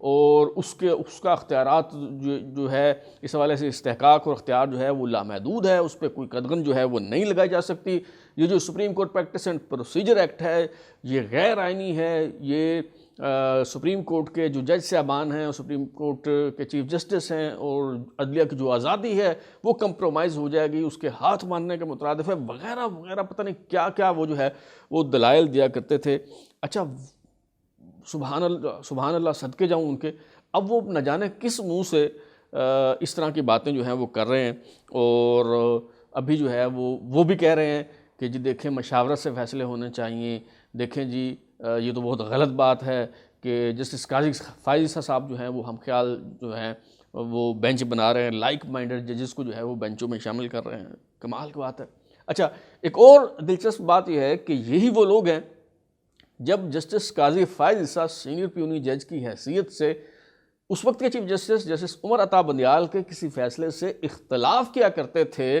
اور اس کا اختیارات جو ہے اس حوالے سے استحقاق اور اختیار جو ہے وہ لامحدود ہے، اس پہ کوئی قدغن جو ہے وہ نہیں لگائی جا سکتی۔ یہ جو supreme court practice and procedure act ہے یہ غیر آئینی ہے، یہ سپریم کورٹ کے جو جج صاحبان ہیں اور سپریم کورٹ کے چیف جسٹس ہیں اور عدلیہ کی جو آزادی ہے وہ کمپرومائز ہو جائے گی، اس کے ہاتھ ماننے کے مترادف ہے وغیرہ وغیرہ، پتہ نہیں کیا کیا وہ جو ہے وہ دلائل دیا کرتے تھے۔ اچھا سبحان اللہ صدقے جاؤں ان کے، اب وہ نہ جانے کس منہ سے اس طرح کی باتیں جو ہیں وہ کر رہے ہیں، اور ابھی جو ہے وہ بھی کہہ رہے ہیں کہ جی دیکھیں مشاورت سے فیصلے ہونے چاہیے، دیکھیں جی یہ تو بہت غلط بات ہے کہ جسٹس قاضی فائز عیسیٰ صاحب جو ہیں وہ ہم خیال جو ہیں وہ بینچ بنا رہے ہیں، لائک مائنڈڈ ججز کو جو ہے وہ بینچوں میں شامل کر رہے ہیں، کمال کی بات ہے۔ اچھا ایک اور دلچسپ بات یہ ہے کہ یہی وہ لوگ ہیں جب جسٹس قاضی فائز عیسیٰ سینئر پیونی جج کی حیثیت سے اس وقت کے چیف جسٹس عمر عطا بندیال کے کسی فیصلے سے اختلاف کیا کرتے تھے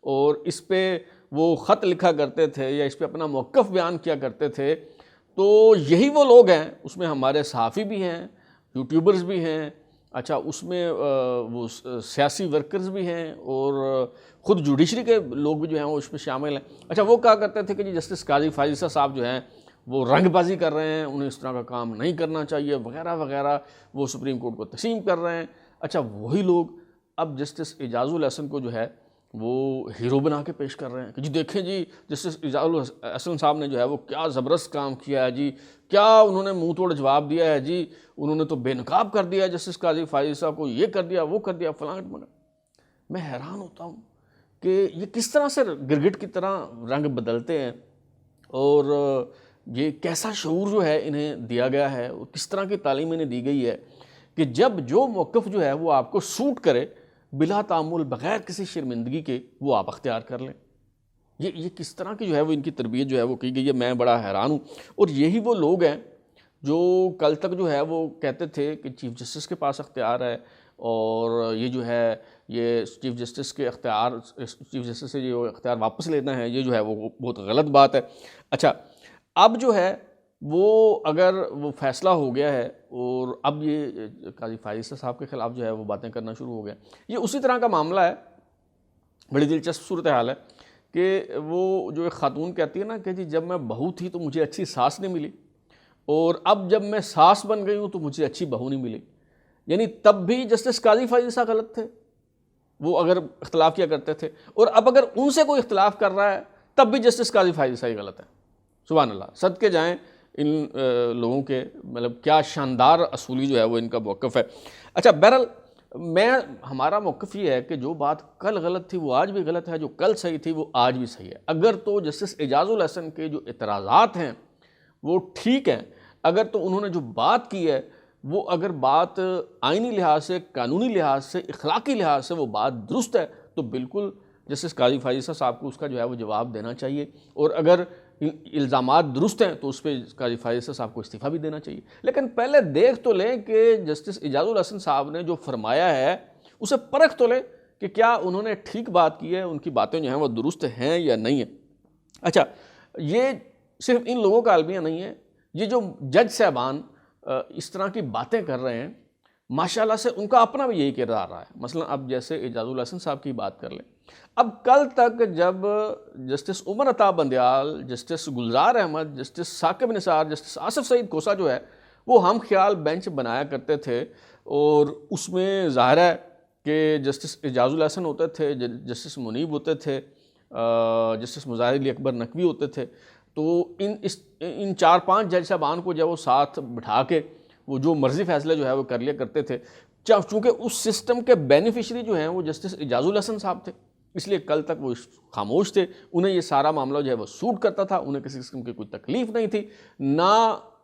اور اس پہ وہ خط لکھا کرتے تھے یا اس پہ اپنا موقف بیان کیا کرتے تھے، تو یہی وہ لوگ ہیں، اس میں ہمارے صحافی بھی ہیں، یوٹیوبرز بھی ہیں، اچھا اس میں وہ سیاسی ورکرز بھی ہیں اور خود جوڈیشری کے لوگ بھی جو ہیں وہ اس میں شامل ہیں۔ اچھا وہ کہا کرتے تھے کہ جی جسٹس قاضی فائز عیسیٰ صاحب جو ہیں وہ رنگ بازی کر رہے ہیں، انہیں اس طرح کا کام نہیں کرنا چاہیے وغیرہ وغیرہ، وہ سپریم کورٹ کو تسلیم کر رہے ہیں۔ اچھا وہی لوگ اب جسٹس اعجاز الحسن کو جو ہے وہ ہیرو بنا کے پیش کر رہے ہیں کہ جی دیکھیں جی جسٹس اعجاز الحسن صاحب نے جو ہے وہ کیا زبردست کام کیا ہے جی، کیا انہوں نے منہ توڑ جواب دیا ہے جی، انہوں نے تو بے نقاب کر دیا ہے جسٹس قاضی فائز عیسیٰ کو، یہ کر دیا وہ کر دیا فلاں۔ میں حیران ہوتا ہوں کہ یہ کس طرح سے گرگٹ کی طرح رنگ بدلتے ہیں، اور یہ کیسا شعور جو ہے انہیں دیا گیا ہے اور کس طرح کی تعلیم انہیں دی گئی ہے کہ جب جو موقف جو ہے وہ آپ کو سوٹ کرے بلا تعامل بغیر کسی شرمندگی کے وہ آپ اختیار کر لیں۔ یہ کس طرح کی جو ہے وہ ان کی تربیت جو ہے وہ کی گئی ہے، میں بڑا حیران ہوں۔ اور یہی وہ لوگ ہیں جو کل تک جو ہے وہ کہتے تھے کہ چیف جسٹس کے پاس اختیار ہے اور یہ جو ہے یہ چیف جسٹس کے چیف جسٹس سے جو اختیار واپس لینا ہے یہ جو ہے وہ بہت غلط بات ہے۔ اچھا اب جو ہے وہ اگر وہ فیصلہ ہو گیا ہے اور اب یہ قاضی فائز عیسیٰ صاحب کے خلاف جو ہے وہ باتیں کرنا شروع ہو گیا، یہ اسی طرح کا معاملہ ہے۔ بڑی دلچسپ صورتحال ہے کہ وہ جو ایک خاتون کہتی ہے نا کہ جی جب میں بہو تھی تو مجھے اچھی ساس نہیں ملی، اور اب جب میں ساس بن گئی ہوں تو مجھے اچھی بہو نہیں ملی۔ یعنی تب بھی جسٹس قاضی فائز عیسیٰ غلط تھے، وہ اگر اختلاف کیا کرتے تھے، اور اب اگر ان سے کوئی اختلاف کر رہا ہے تب بھی جسٹس قاضی فائز عیسیٰ ہی غلط ہے۔ سبحان اللہ، صدقے جائیں ان لوگوں کے، مطلب کیا شاندار اصولی جو ہے وہ ان کا موقف ہے۔ اچھا بہرحال ہمارا موقف یہ ہے کہ جو بات کل غلط تھی وہ آج بھی غلط ہے، جو کل صحیح تھی وہ آج بھی صحیح ہے۔ اگر تو جسٹس اعجاز الحسن کے جو اعتراضات ہیں وہ ٹھیک ہیں، اگر تو انہوں نے جو بات کی ہے وہ اگر بات آئینی لحاظ سے، قانونی لحاظ سے، اخلاقی لحاظ سے وہ بات درست ہے تو بالکل جسٹس قاضی فائز عیسیٰ صاحب کو اس کا جو ہے وہ جواب دینا چاہیے، اور اگر الزامات درست ہیں تو اس پہ قاضی فائز عیسیٰ صاحب کو استعفیٰ بھی دینا چاہیے۔ لیکن پہلے دیکھ تو لیں کہ جسٹس اعجاز الحسن صاحب نے جو فرمایا ہے اسے پرکھ تو لیں کہ کیا انہوں نے ٹھیک بات کی ہے، ان کی باتیں جو ہیں وہ درست ہیں یا نہیں ہیں۔ اچھا یہ صرف ان لوگوں کا المیہ نہیں ہے، یہ جو جج صاحبان اس طرح کی باتیں کر رہے ہیں ماشاءاللہ سے ان کا اپنا بھی یہی کردار رہا ہے۔ مثلا اب جیسے اعجاز الحسن صاحب کی بات کر لیں، اب کل تک جب justice Umar Ata Bandial, justice Gulzar Ahmed, justice Saqib Nisar, justice Asif سعید کوسہ جو ہے وہ ہم خیال بینچ بنایا کرتے تھے، اور اس میں ظاہر ہے کہ جسٹس اعجاز الحسن ہوتے تھے، جسٹس منیب ہوتے تھے، جسٹس مظاہر علی اکبر نقوی ہوتے تھے، تو ان 4-5 جج صاحبان کو جب وہ ساتھ بٹھا کے وہ جو مرضی فیصلے جو ہے وہ کر لیا کرتے تھے، چونکہ اس سسٹم کے بینیفیشری جو ہیں وہ جسٹس اعجاز الحسن صاحب تھے، اس لیے کل تک وہ خاموش تھے، انہیں یہ سارا معاملہ جو ہے وہ سوٹ کرتا تھا، انہیں کسی قسم کی کوئی تکلیف نہیں تھی، نہ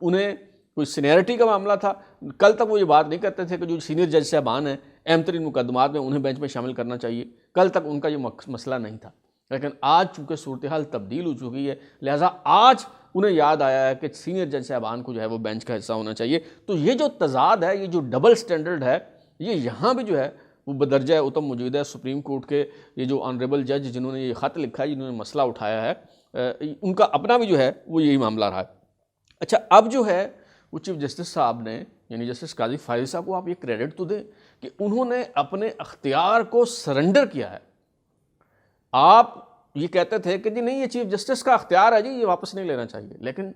انہیں کوئی سینئرٹی کا معاملہ تھا۔ کل تک وہ یہ بات نہیں کرتے تھے کہ جو سینئر جج صاحبان ہیں اہم ترین مقدمات میں انہیں بینچ میں شامل کرنا چاہیے، کل تک ان کا یہ مسئلہ نہیں تھا۔ لیکن آج چونکہ صورتحال تبدیل ہو چکی ہے، لہٰذا آج انہیں یاد آیا ہے کہ سینئر جج صاحبان کو جو ہے وہ بینچ کا حصہ ہونا چاہیے۔ تو یہ جو تضاد ہے، یہ جو ڈبل سٹینڈرڈ ہے، یہ یہاں بھی جو ہے وہ بدرجہ اتم موجود ہے۔ سپریم کورٹ کے یہ جو آنریبل جج جنہوں نے یہ خط لکھا ہے، جنہوں نے مسئلہ اٹھایا ہے، ان کا اپنا بھی جو ہے وہ یہی معاملہ رہا ہے۔ اچھا اب جو ہے وہ چیف جسٹس صاحب نے یعنی جسٹس قاضی فائز صاحب کو آپ یہ کریڈٹ تو دیں کہ انہوں نے اپنے اختیار کو سرنڈر کیا ہے. آپ یہ کہتے تھے کہ جی نہیں یہ چیف جسٹس کا اختیار ہے جی، یہ واپس نہیں لینا چاہیے، لیکن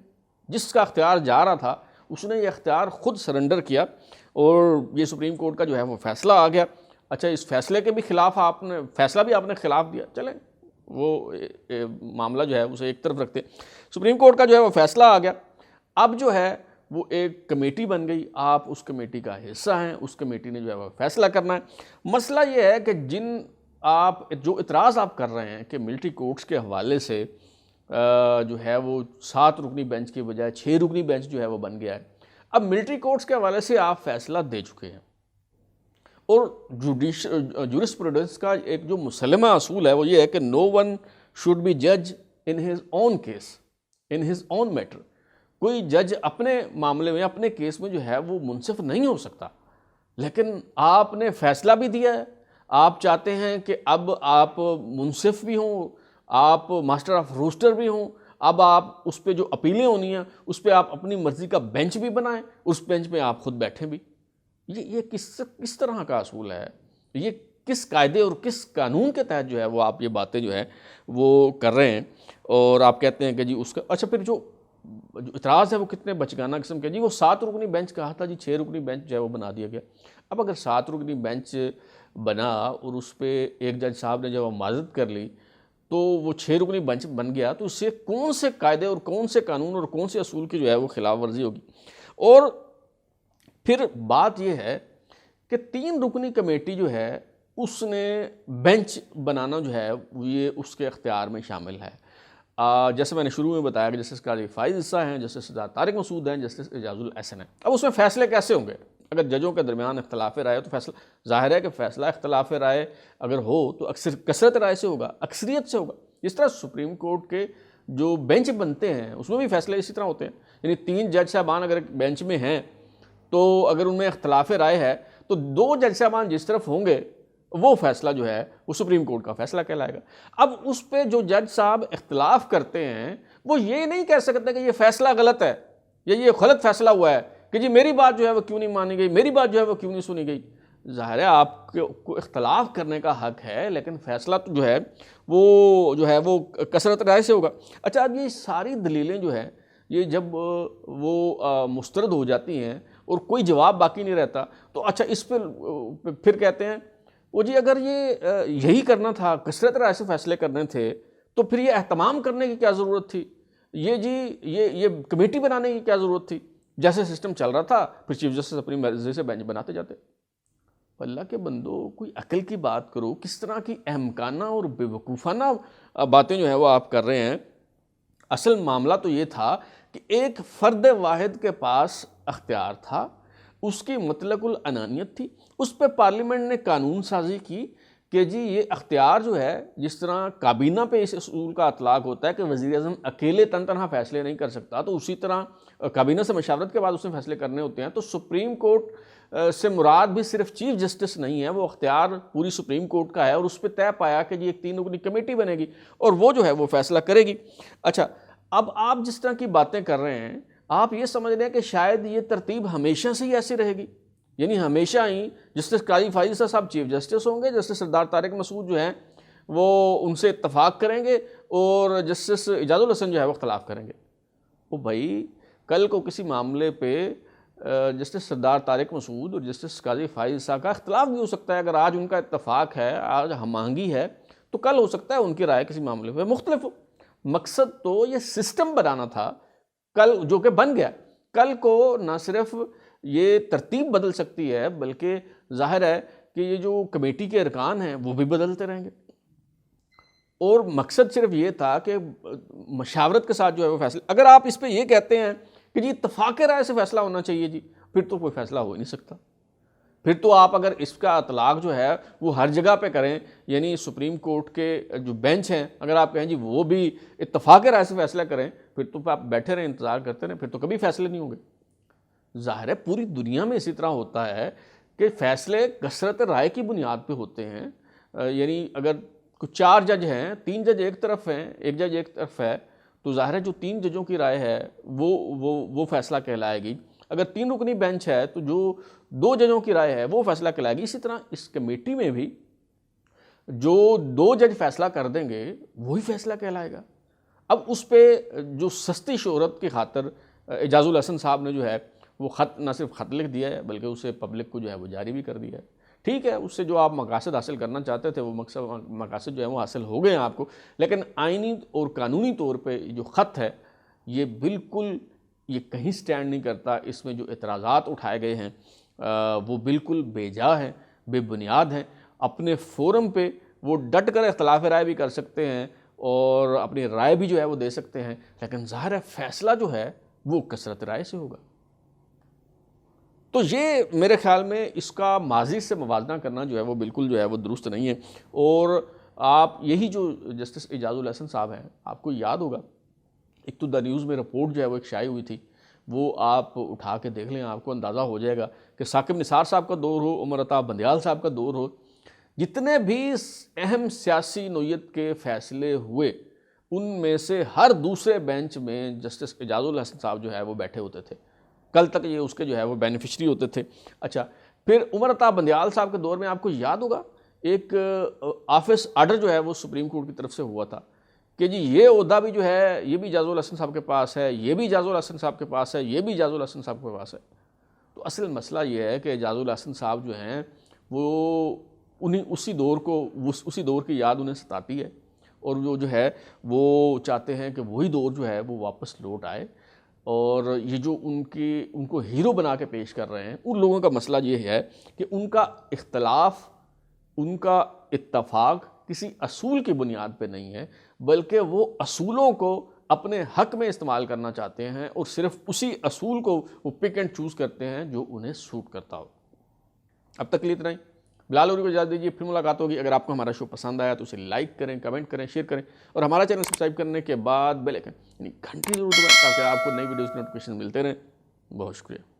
جس کا اختیار جا رہا تھا اس نے یہ اختیار خود سرنڈر کیا اور یہ سپریم کورٹ کا جو ہے وہ فیصلہ آ گیا. اچھا اس فیصلے کے بھی خلاف آپ نے فیصلہ بھی آپ نے خلاف دیا، چلیں وہ معاملہ جو ہے اسے ایک طرف رکھتے. سپریم کورٹ کا جو ہے وہ فیصلہ آ گیا. اب جو ہے وہ ایک کمیٹی بن گئی، آپ اس کمیٹی کا حصہ ہیں، اس کمیٹی نے جو ہے وہ فیصلہ کرنا ہے. مسئلہ یہ ہے کہ آپ جو اعتراض آپ کر رہے ہیں کہ ملٹری کورٹس کے حوالے سے جو ہے وہ 7 رکنی بینچ کی بجائے 6 رکنی بینچ جو ہے وہ بن گیا ہے. اب ملٹری کورٹس کے حوالے سے آپ فیصلہ دے چکے ہیں اور جورسپروڈنس کا ایک جو مسلمہ اصول ہے وہ یہ ہے کہ نو ون شوڈ بی جج in his own case in his own matter. کوئی جج اپنے معاملے میں اپنے کیس میں جو ہے وہ منصف نہیں ہو سکتا. لیکن آپ نے فیصلہ بھی دیا ہے، آپ چاہتے ہیں کہ اب آپ منصف بھی ہوں، آپ ماسٹر آف روسٹر بھی ہوں. اب آپ اس پہ جو اپیلیں ہونی ہیں اس پہ آپ اپنی مرضی کا بینچ بھی بنائیں، اس بینچ پہ آپ خود بیٹھیں بھی. یہ کس طرح کا اصول ہے؟ یہ کس قاعدے اور کس قانون کے تحت جو ہے وہ آپ یہ باتیں جو ہے وہ کر رہے ہیں؟ اور آپ کہتے ہیں کہ جی اس کا اچھا پھر جو اعتراض ہے وہ کتنے بچگانہ قسم کے، جی وہ 7 رکنی بینچ کہا تھا جی 6 رکنی بینچ جو ہے وہ بنا دیا گیا. اب اگر 7 رکنی بینچ بنا اور اس پہ ایک جج صاحب نے جب وہ معذرت کر لی تو وہ 6 رکنی بینچ بن گیا، تو اس سے کون سے قاعدے اور کون سے قانون اور کون سے اصول کی جو ہے وہ خلاف ورزی ہوگی؟ اور پھر بات یہ ہے کہ 3 رکنی کمیٹی جو ہے اس نے بینچ بنانا جو ہے یہ اس کے اختیار میں شامل ہے. جیسے میں نے شروع میں بتایا کہ جسٹس قاضی فائز حصہ ہیں، جسٹس سردار طارق مسعود ہیں، جسٹس اعجاز الاحسن ہیں. اب اس میں فیصلے کیسے ہوں گے؟ اگر ججوں کے درمیان اختلاف رائے ہو تو فیصلہ ظاہر ہے کہ فیصلہ اختلاف رائے اگر ہو تو اکثر کثرت رائے سے ہوگا، اکثریت سے ہوگا. جس طرح سپریم کورٹ کے جو بینچ بنتے ہیں اس میں بھی فیصلے اسی طرح ہوتے ہیں. یعنی 3 جج صاحبان اگر بینچ میں ہیں تو اگر ان میں اختلاف رائے ہے تو 2 جج صاحبان جس طرف ہوں گے وہ فیصلہ جو ہے وہ سپریم کورٹ کا فیصلہ کہلائے گا. اب اس پہ جو جج صاحب اختلاف کرتے ہیں وہ یہ نہیں کہہ سکتے کہ یہ فیصلہ غلط ہے یا یہ غلط فیصلہ ہوا ہے کہ جی میری بات جو ہے وہ کیوں نہیں مانی گئی، میری بات جو ہے وہ کیوں نہیں سنی گئی. ظاہر ہے آپ کو اختلاف کرنے کا حق ہے، لیکن فیصلہ تو جو ہے وہ کثرت رائے سے ہوگا. اچھا اب یہ ساری دلیلیں جو ہے یہ جب وہ مسترد ہو جاتی ہیں اور کوئی جواب باقی نہیں رہتا تو اچھا اس پہ پھر کہتے ہیں وہ جی اگر یہ یہی کرنا تھا، کثرت رائے سے فیصلے کرنے تھے تو پھر یہ اہتمام کرنے کی کیا ضرورت تھی، یہ کمیٹی بنانے کی کیا ضرورت تھی؟ جیسے سسٹم چل رہا تھا پھر چیف جسٹس اپنی مرضی سے بینچ بناتے جاتے. اللہ کے بندو کوئی عقل کی بات کرو، کس طرح کی احمقانہ اور بے وقوفانہ باتیں جو ہیں وہ آپ کر رہے ہیں. اصل معاملہ تو یہ تھا کہ ایک فرد واحد کے پاس اختیار تھا، اس کی مطلق العنانیت تھی، اس پہ پارلیمنٹ نے قانون سازی کی کہ جی یہ اختیار جو ہے جس طرح کابینہ پہ اس اصول کا اطلاق ہوتا ہے کہ وزیر اعظم اکیلے تنہا فیصلے نہیں کر سکتا، تو اسی طرح کابینہ سے مشاورت کے بعد اس نے فیصلے کرنے ہوتے ہیں. تو سپریم کورٹ سے مراد بھی صرف چیف جسٹس نہیں ہے، وہ اختیار پوری سپریم کورٹ کا ہے اور اس پہ طے پایا کہ جی ایک 3 رکنی کمیٹی بنے گی اور وہ جو ہے وہ فیصلہ کرے گی. اچھا اب آپ جس طرح کی باتیں کر رہے ہیں آپ یہ سمجھ رہے ہیں کہ شاید یہ ترتیب ہمیشہ سے ہی ایسی رہے گی، یعنی ہمیشہ ہی جسٹس قاضی فائز صاحب چیف جسٹس ہوں گے، جسٹس سردار طارق مسعود جو ہیں وہ ان سے اتفاق کریں گے اور جسٹس اعجاز الاحسن جو ہے وہ اختلاف کریں گے. وہ بھائی کل کو کسی معاملے پہ جسٹس سردار طارق مسعود اور جسٹس قاضی فائز صاحب کا اختلاف بھی ہو سکتا ہے. اگر آج ان کا اتفاق ہے، آج ہم آہنگی ہے، تو کل ہو سکتا ہے ان کی رائے کسی معاملے پہ مختلف ہو. مقصد تو یہ سسٹم بنانا تھا کل جو کہ بن گیا. کل کو نہ صرف یہ ترتیب بدل سکتی ہے بلکہ ظاہر ہے کہ یہ جو کمیٹی کے ارکان ہیں وہ بھی بدلتے رہیں گے. اور مقصد صرف یہ تھا کہ مشاورت کے ساتھ جو ہے وہ فیصلہ، اگر آپ اس پہ یہ کہتے ہیں کہ جی اتفاق رائے سے فیصلہ ہونا چاہیے جی، پھر تو کوئی فیصلہ ہو ہی نہیں سکتا. پھر تو آپ اگر اس کا اطلاق جو ہے وہ ہر جگہ پہ کریں، یعنی سپریم کورٹ کے جو بینچ ہیں اگر آپ کہیں جی وہ بھی اتفاق رائے سے فیصلہ کریں، پھر تو آپ بیٹھے رہیں انتظار کرتے رہیں، پھر تو کبھی فیصلے نہیں ہوں گے. ظاہر ہے پوری دنیا میں اسی طرح ہوتا ہے کہ فیصلے کثرت رائے کی بنیاد پہ ہوتے ہیں. یعنی اگر کچھ 4 جج ہیں، 3 جج ایک طرف ہیں، ایک جج ایک طرف ہے، تو ظاہر ہے جو 3 ججوں کی رائے ہے وہ فیصلہ کہلائے گی. اگر 3 رکنی بینچ ہے تو جو 2 ججوں کی رائے ہے وہ فیصلہ کہلائے گی. اسی طرح اس کمیٹی میں بھی جو 2 جج فیصلہ کر دیں گے وہی فیصلہ کہلائے گا. اب اس پہ جو سستی شہرت کی خاطر اعجاز الحسن صاحب نے جو ہے وہ خط نہ صرف خط لکھ دیا ہے بلکہ اسے پبلک کو جو ہے وہ جاری بھی کر دیا ہے. ٹھیک ہے، اس سے جو آپ مقاصد حاصل کرنا چاہتے تھے وہ مقاصد جو ہے وہ حاصل ہو گئے ہیں آپ کو، لیکن آئینی اور قانونی طور پہ جو خط ہے یہ بالکل یہ کہیں سٹینڈ نہیں کرتا. اس میں جو اعتراضات اٹھائے گئے ہیں وہ بالکل بے جا ہیں، بے بنیاد ہیں. اپنے فورم پہ وہ ڈٹ کر اختلاف رائے بھی کر سکتے ہیں اور اپنی رائے بھی جو ہے وہ دے سکتے ہیں، لیکن ظاہر ہے فیصلہ جو ہے وہ کثرت رائے سے ہوگا. تو یہ میرے خیال میں اس کا ماضی سے موازنہ کرنا جو ہے وہ بالکل جو ہے وہ درست نہیں ہے. اور آپ یہی جو جسٹس اعجاز الحسن صاحب ہیں، آپ کو یاد ہوگا ایک تو دا نیوز میں رپورٹ جو ہے وہ ایک شائع ہوئی تھی، وہ آپ اٹھا کے دیکھ لیں، آپ کو اندازہ ہو جائے گا کہ ثاقب نثار صاحب کا دور ہو، عمر عطا بندیال صاحب کا دور ہو، جتنے بھی اہم سیاسی نوعیت کے فیصلے ہوئے ان میں سے ہر دوسرے بینچ میں جسٹس اعجاز الحسن صاحب جو ہے وہ بیٹھے ہوتے تھے. کل تک یہ اس کے جو ہے وہ بینیفیشری ہوتے تھے. اچھا، پھر عمر عطا بندیال صاحب کے دور میں آپ کو یاد ہوگا ایک آفس آرڈر جو ہے وہ سپریم کورٹ کی طرف سے ہوا تھا کہ جی یہ عہدہ بھی جو ہے یہ بھی اعجاز الحسن صاحب کے پاس ہے، یہ بھی اعجاز الحسن صاحب کے پاس ہے، یہ بھی اعجاز الحسن صاحب کے پاس ہے. تو اصل مسئلہ یہ ہے کہ اعجاز الحسن صاحب جو ہیں وہ اسی دور کی یاد انہیں ستاتی ہے اور وہ جو ہے وہ چاہتے ہیں کہ وہی دور جو ہے وہ واپس لوٹ آئے. اور یہ جو ان کو ہیرو بنا کے پیش کر رہے ہیں، ان لوگوں کا مسئلہ یہ ہے کہ ان کا اختلاف، ان کا اتفاق کسی اصول کی بنیاد پہ نہیں ہے، بلکہ وہ اصولوں کو اپنے حق میں استعمال کرنا چاہتے ہیں اور صرف اسی اصول کو وہ پک اینڈ چوز کرتے ہیں جو انہیں سوٹ کرتا ہو. اب تک لیے اتنا ہی. بلال ہوری کو اجازت دیجیے، پھر ملاقات ہوگی. اگر آپ کو ہمارا شو پسند آیا تو اسے لائک کریں، کمنٹ کریں، شیئر کریں اور ہمارا چینل سبسکرائب کرنے کے بعد بیل آئکن یعنی گھنٹی ضرور دبائیں تاکہ آپ کو نئی ویڈیوز کی نوٹیفیکیشن ملتے رہیں. بہت شکریہ.